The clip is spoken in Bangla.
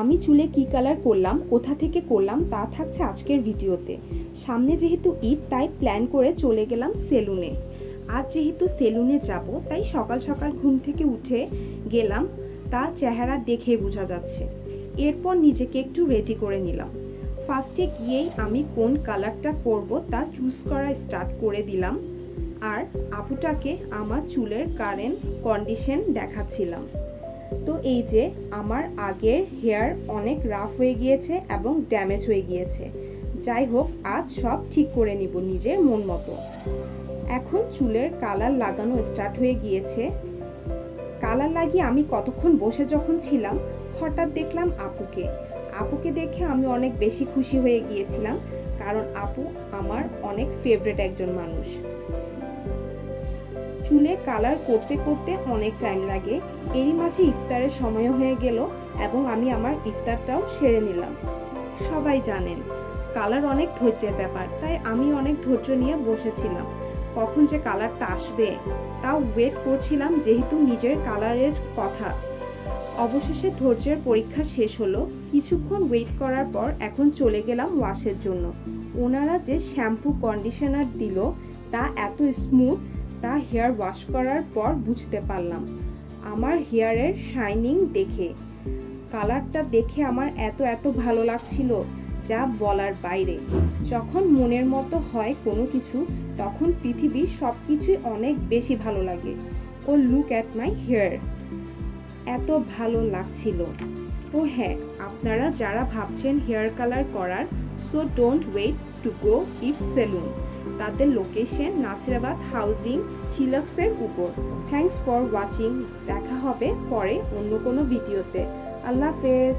আমি চুলে কি কালার করলাম, কোথা থেকে করলাম তা থাকছে আজকের ভিডিওতে। সামনে যেহেতু ঈদ, তাই প্ল্যান করে চলে গেলাম সেলুনে। আজ যেহেতু সেলুনে যাব, তাই সকাল সকাল ঘুম থেকে উঠে গেলাম, তা চেহারা দেখেই বোঝা যাচ্ছে। এরপর নিজেকে একটু রেডি করে নিলাম। ফার্স্টে গিয়েই আমি কোন কালারটা করব তা চুজ করা স্টার্ট করে দিলাম, আর আপুটাকে আমার চুলের কারেন্ট কন্ডিশন দেখাচ্ছিলাম। তো এই যে আমার আগের হেয়ার অনেক রাফ হয়ে গিয়েছে এবং ড্যামেজ হয়ে গিয়েছে। যাই হোক, আজ সব ঠিক করে নিব নিজের মন মতো। এখন চুলের কালার লাগানো স্টার্ট হয়ে গিয়েছে। কালার লাগিয়ে আমি কতক্ষণ বসে যখন ছিলাম, হঠাৎ দেখলাম আপুকে দেখে আমি অনেক বেশি খুশি হয়ে গিয়েছিলাম, কারণ আপু আমার অনেক ফেভারিট একজন মানুষ। চুলে কালার করতে করতে অনেক টাইম লাগে। এরই মাঝে ইফতারের সময় হয়ে গেল এবং আমি আমার ইফতারটাও সেরে নিলাম। সবাই জানেন কালার অনেক ধৈর্যের ব্যাপার, তাই আমি অনেক ধৈর্য নিয়ে বসেছিলাম কখন যে কালারটা আসবে তাও ওয়েট করছিলাম, যেহেতু নিজের কালারের কথা। অবশেষে ধৈর্যের পরীক্ষা শেষ হলো। কিছুক্ষণ ওয়েট করার পর এখন চলে গেলাম ওয়াশের জন্য। ওনারা যে শ্যাম্পু কন্ডিশনার দিল তা এত স্মুথ, তা হেয়ার ওয়াশ করার পর বুঝতে পারলাম। আমার হেয়ারের শাইনিং দেখে, কালারটা দেখে আমার এত ভালো লাগছিল যা বলার বাইরে। যখন মনের মতো হয় কোনো কিছু, তখন পৃথিবীর সব কিছুই অনেক বেশি ভালো লাগে। Oh look at my hair, এত ভালো লাগছিল। ও হ্যাঁ, আপনারা যারা ভাবছেন হেয়ার কালার করার, so don't wait to go if salon. তাদের লোকেশন নাসিরাবাদ হাউজিং চিলাক্সের উপর। Thanks for watching. দেখা হবে পরে অন্য কোনো ভিডিওতে। আল্লাহ হাফেজ।